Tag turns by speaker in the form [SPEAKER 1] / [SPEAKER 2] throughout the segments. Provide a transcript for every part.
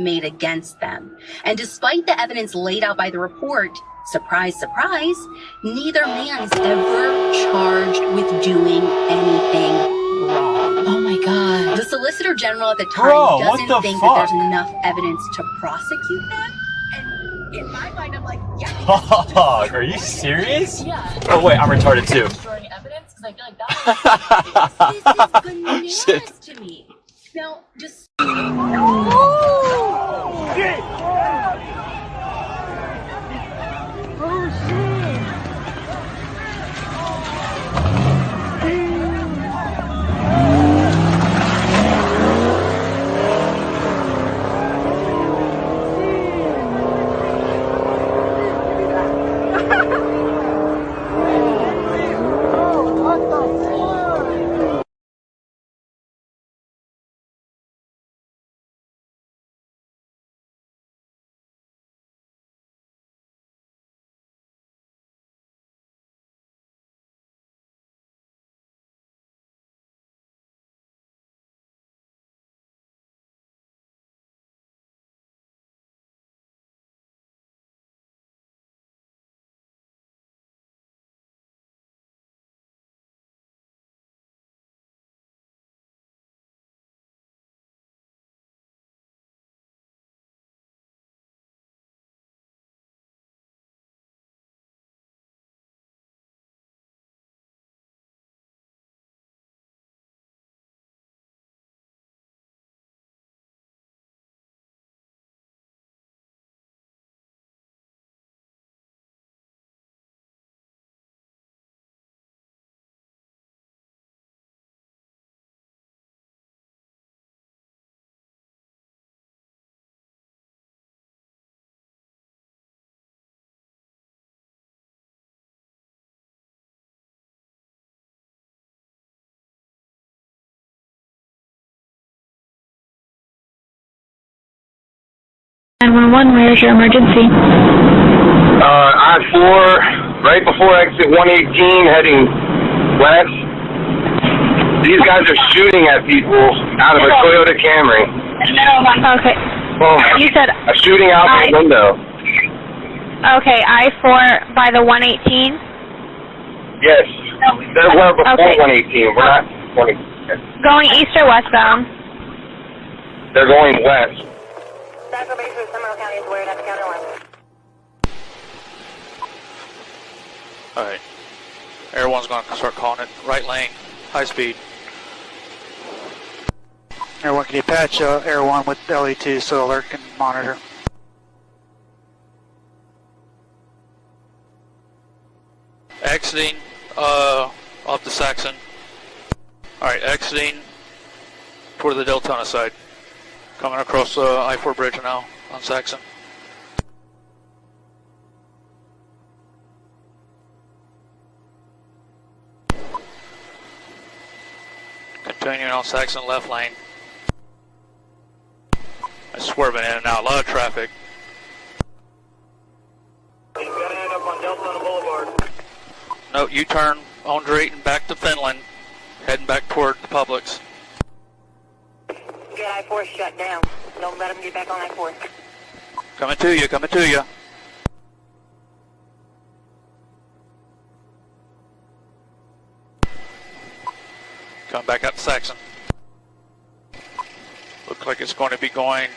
[SPEAKER 1] made against them. And despite the evidence laid out by the report, surprise, surprise, neither man is ever charged with doing anything wrong.
[SPEAKER 2] Oh my God.
[SPEAKER 1] The Solicitor General at the time doesn't think that there's enough evidence to prosecute them. And in my mind, I'm like, yeah.
[SPEAKER 3] Dog, are you serious?
[SPEAKER 2] Yeah.
[SPEAKER 3] Oh wait, I'm retarded too.
[SPEAKER 2] Destroying evidence? Because I feel like that
[SPEAKER 1] This is bananas
[SPEAKER 3] Shit.
[SPEAKER 1] to me. Now, just...
[SPEAKER 4] Where's your emergency?
[SPEAKER 5] I-4, right before exit 118, heading west. These guys are shooting at people out of a Toyota Camry.
[SPEAKER 4] Okay.
[SPEAKER 5] Well,
[SPEAKER 4] You said
[SPEAKER 5] a shooting out the window.
[SPEAKER 4] okay, I-4 by the 118?
[SPEAKER 5] Yes. They're where before
[SPEAKER 4] Okay.
[SPEAKER 5] 118. We're not 20.
[SPEAKER 4] Going east or westbound?
[SPEAKER 5] They're going west.
[SPEAKER 6] Alright. Air 1's going to start calling it right lane, high speed.
[SPEAKER 7] Air 1, can you patch Air 1 with LE2 so alert can monitor?
[SPEAKER 6] Exiting off the Saxon. Alright, exiting toward the Deltona side. Coming across the I-4 bridge now on Saxon. Continuing on Saxon left lane. I'm swerving in and out, a lot of traffic.
[SPEAKER 5] You gotta end up on Deltona Boulevard.
[SPEAKER 6] No, U-turn on Drayton back to Finland, heading back toward the Publix.
[SPEAKER 8] Get I-4 shut down. Don't let them get back on I-4.
[SPEAKER 6] Coming to you, coming to you. Coming back out to Saxon. Looks like it's going to be going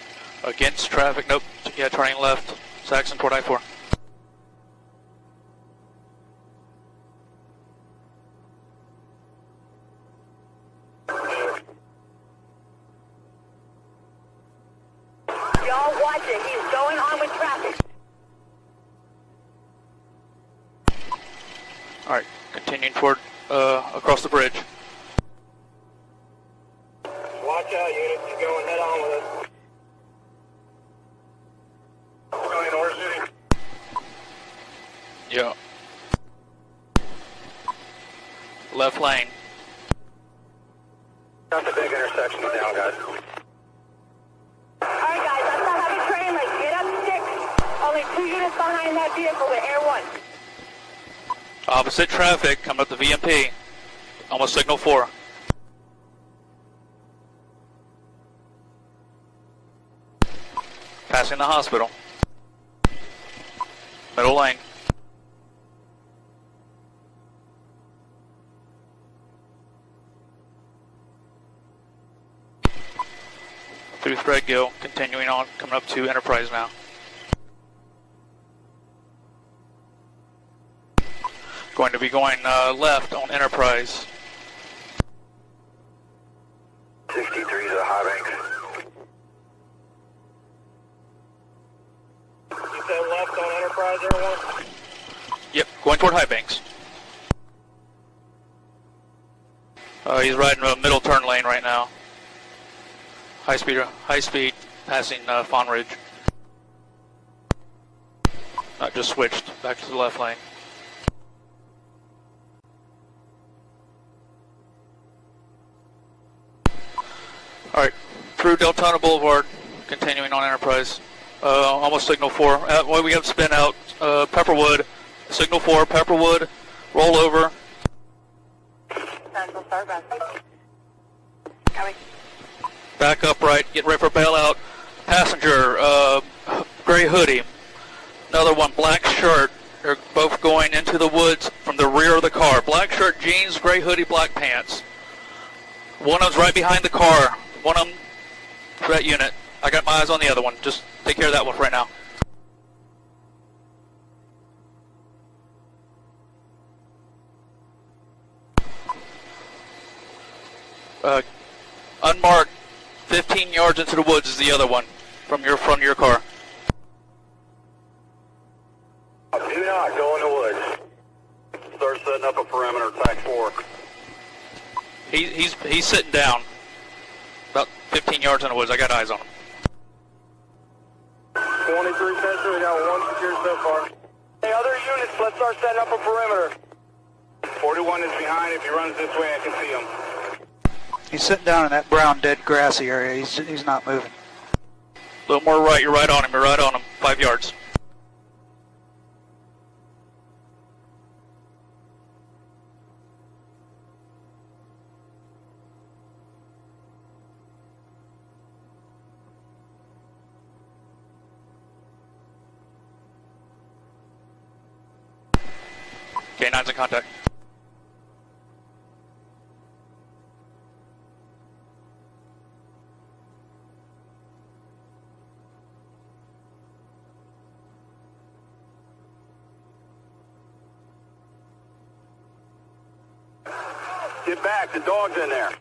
[SPEAKER 6] against traffic. Nope, yeah, turning left. Saxon toward I-4.
[SPEAKER 8] Y'all watch it. He's going on with traffic.
[SPEAKER 6] Alright, continuing toward, across the bridge.
[SPEAKER 5] Watch out, unit. He's going head on with us. We're going Orange City.
[SPEAKER 6] Yeah. Left lane.
[SPEAKER 5] Got the big intersection now, guys.
[SPEAKER 8] Alright guys, that's not how the train like. Get up 6. Only 2 units behind that vehicle with Air 1.
[SPEAKER 6] Opposite traffic, coming up the VMP. Almost signal 4. passing the hospital. Middle lane. Through Threadgill, continuing on, coming up to Enterprise now. Going to be going left on Enterprise.
[SPEAKER 5] 63 is a high bank. You said left on Enterprise, everyone?
[SPEAKER 6] Yep, going toward High Banks. He's riding a middle turn lane right now. High speed, passing Fawn Ridge. Just switched back to the left lane. Alright, through Deltona Boulevard, continuing on Enterprise. Almost signal 4. Well, we have to spin out Pepperwood. Signal 4, Pepperwood, roll over.
[SPEAKER 8] Coming.
[SPEAKER 6] Back upright, get ready for bailout. Passenger, gray hoodie. Another one, black shirt. They're both going into the woods from the rear of the car. Black shirt, jeans, gray hoodie, black pants. One of them's right behind the car. One of them for that unit. I got my eyes on the other one. Just take care of that one right now. Unmarked, 15 yards into the woods is the other one from your car.
[SPEAKER 5] Do not go in the woods. Start setting up a perimeter, TAC 4.
[SPEAKER 6] He's sitting down about 15 yards in the woods. I got eyes on him.
[SPEAKER 5] 23 Central, we got one secured so far. Hey, other units, let's start setting up a perimeter. 41 is behind. If he runs this way, I can see him.
[SPEAKER 7] He's sitting down in that brown dead grassy area. He's not moving.
[SPEAKER 6] A little more right. You're right on him. You're right on him. 5 yards. K9's in contact.
[SPEAKER 5] Get back, the dog's in there.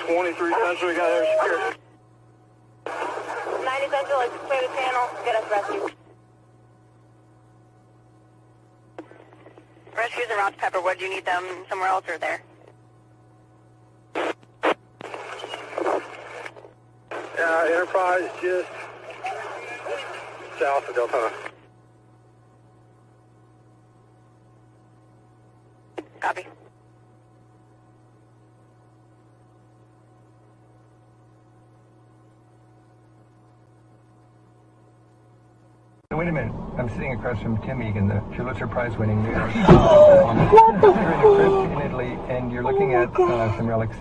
[SPEAKER 5] Twenty-three Central, we got there secured.
[SPEAKER 8] 90 Central, let's clear the channel, get us rescue. Rescues en route to Pepperwood, do you need them somewhere else or there?
[SPEAKER 5] Enterprise just south of Deltona.
[SPEAKER 8] Copy.
[SPEAKER 9] Wait a minute. I'm sitting across from Tim Egan, the Pulitzer Prize winning New York. You're in a crypt in Italy, and you're looking at some relics.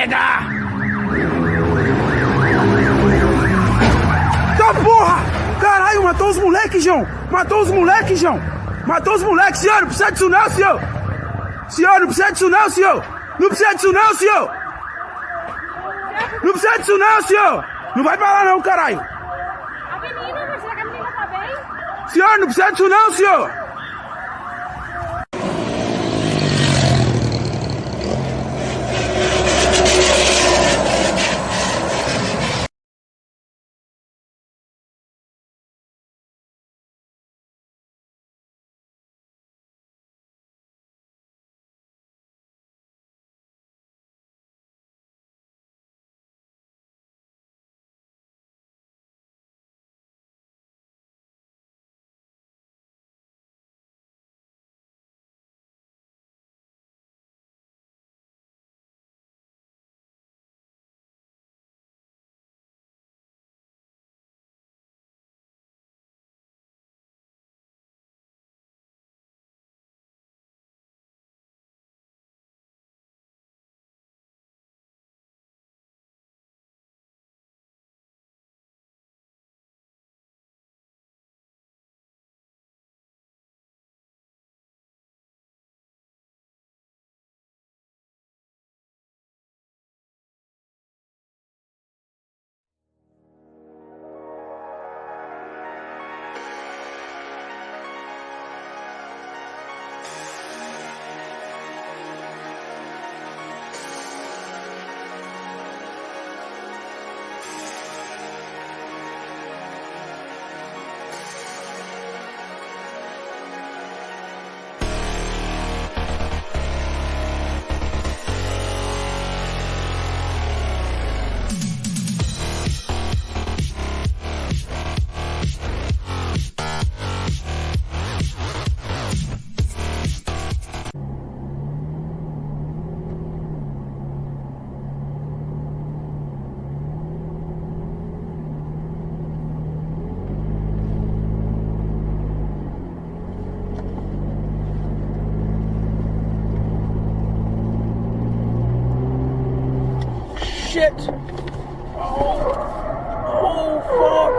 [SPEAKER 10] merda! Tá porra! Caralho, matou os moleques, João! Matou os moleques, João! Matou os moleques, senhor! Não precisa disso não, senhor! Senhor, não precisa disso não, senhor! Não precisa disso não, senhor! Não precisa disso não, senhor! Não vai pra lá não, caralho!
[SPEAKER 2] A menina, será que a menina tá bem?
[SPEAKER 10] Senhor, não precisa disso não, senhor! Shit! Oh, fuck!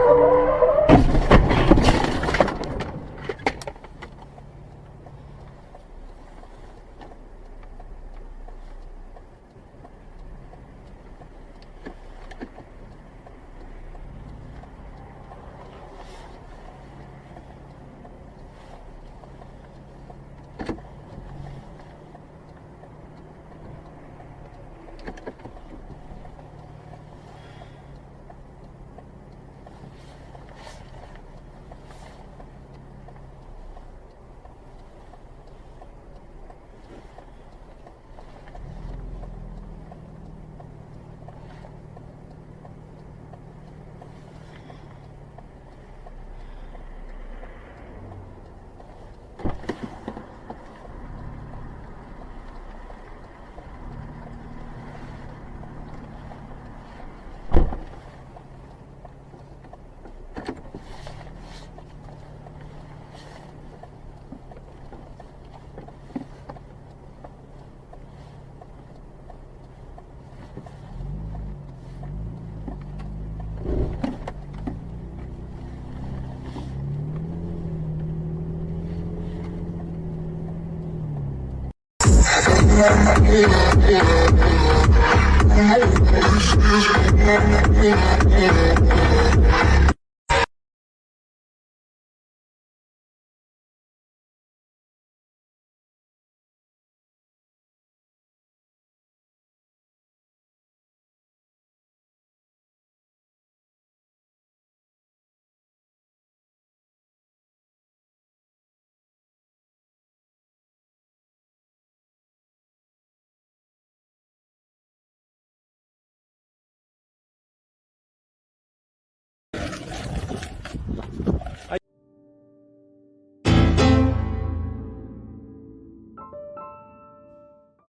[SPEAKER 11] Hallo.